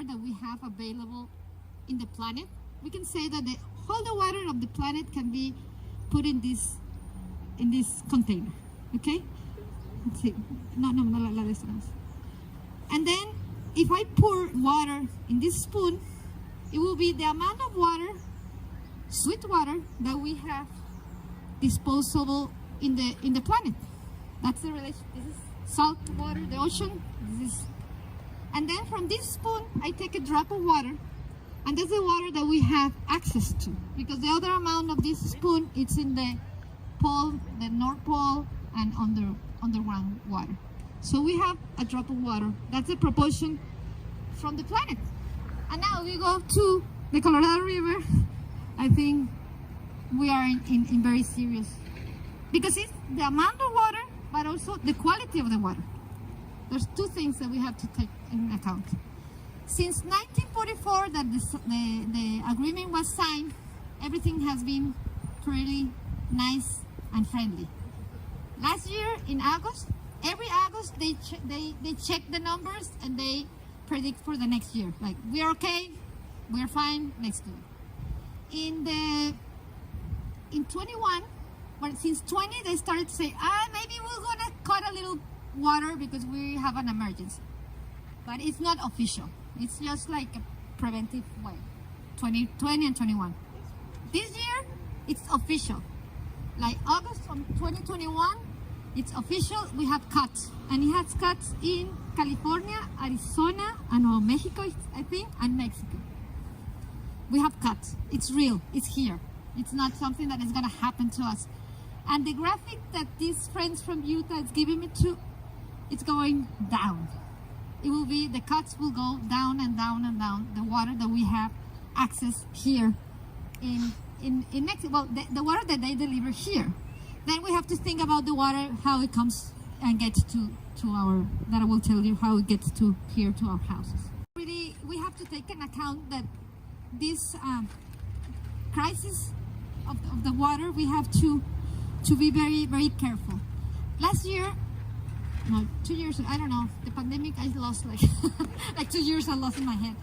water that we have available in the planet. We can say that all the water of the planet can be put in this container. Okay? Let's see. No, la de esta más. And then if I pour water in this spoon, it will be the amount of water, sweet water, that we have disposable in the planet. That's the relation. This is salt water, the ocean. And then from this spoon, I take a drop of water, and that's the water that we have access to. Because the other amount of this spoon, it's in the pole, the North Pole, and underground water. So we have a drop of water. That's a proportion from the planet. And now we go to the Colorado River. I think we are in very serious, because it's the amount of water, but also the quality of the water. There's two things that we have to take in account. Since 1944 that the agreement was signed, everything has been pretty nice and friendly. Last year in August, every August they check the numbers and they predict for the next year. Like, we're okay, we're fine next year. In 21, but since 20 they started to say, maybe we're gonna cut a little water because we have an emergency. But it's not official. It's just like a preventive way. 2020 and 21. This year, it's official. Like August from 2021, it's official. We have cuts, and it has cuts in California, Arizona, and Nuevo Mexico, I think, and Mexico. We have cuts. It's real. It's here. It's not something that is going to happen to us. And the graphic that these friends from Utah is giving me to, it's going down. It will be, the cuts will go down and down and down. The water that we have access here in Mexico, well, the water that they deliver here. Then we have to think about the water, how it comes and gets to our, that I will tell you how it gets to here to our houses. Really, we have to take into account that this crisis of the water, we have to be very, very careful. Last year, no, 2 years, I don't know, the pandemic, I lost like, like 2 years I lost in my head.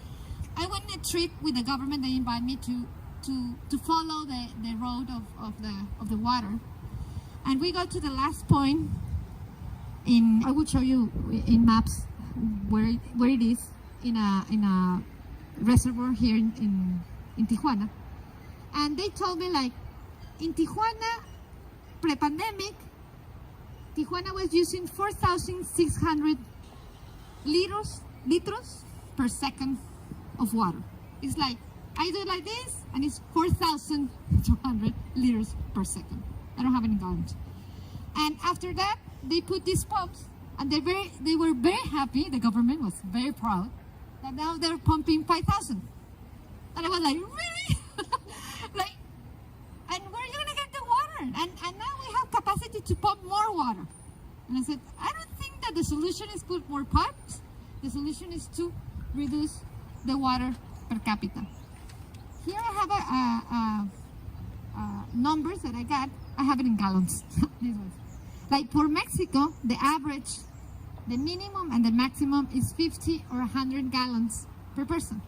I went on a trip with the government. They invited me to follow the road of the water. And we got to the last point I will show you in maps where it is, in a reservoir here in Tijuana. And they told me, like, in Tijuana, pre-pandemic, Tijuana was using 4,600 liters per second of water. It's like, I do it like this, and it's 4,200 liters per second. I don't have any gallons. And after that, they put these pumps, and they were very happy. The government was very proud that now they're pumping 5,000. And I was like, really? Like, and where are you gonna get the water? And now we have capacity to pump more water. And I said, I don't think that the solution is put more pipes. The solution is to reduce the water per capita. Here I have numbers that I got. I have it in gallons. These ones. Like for Mexico, the average, the minimum and the maximum is 50 or 100 gallons per person.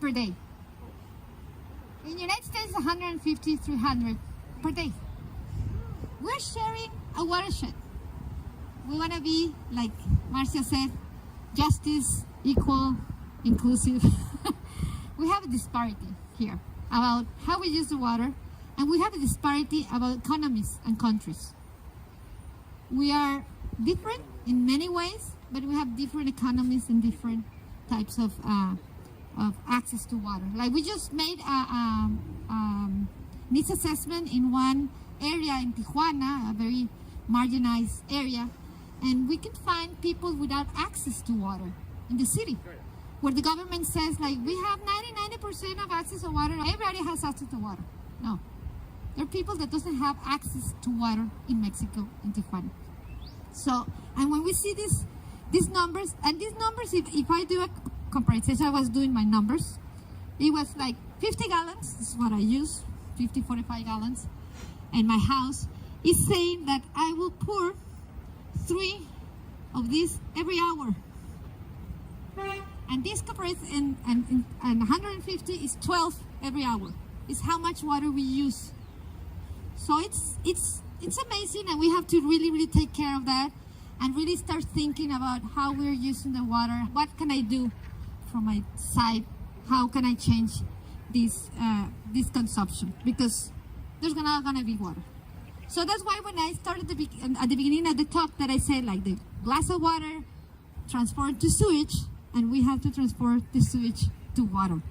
Per day. In the United States, 150, 300 per day. We're sharing a watershed. We want to be, like Marcia said, justice, equal, inclusive. We have a disparity here about how we use the water, and we have a disparity about economies and countries. We are different in many ways, but we have different economies and different types of access to water. Like, we just made a needs assessment in one area in Tijuana, a very marginalized area, and we can find people without access to water in the city, where the government says, like, we have 90% of access to water. Everybody has access to water. No. There are people that doesn't have access to water in Mexico, in Tijuana. So, and when we see these numbers, and these numbers, if I do a comparison, I was doing my numbers, it was like 50 gallons, this is what I use, 50, 45 gallons, and my house is saying that I will pour 3 of these every hour. And this compressed and 150 is 12 every hour. It's how much water we use. So it's amazing, and we have to really take care of that and really start thinking about how we're using the water. What can I do from my side? How can I change this consumption? Because there's not gonna be water. So that's why when I started at the beginning of the talk that I said, like, the glass of water transport to sewage, and we have to transport the sewage to water.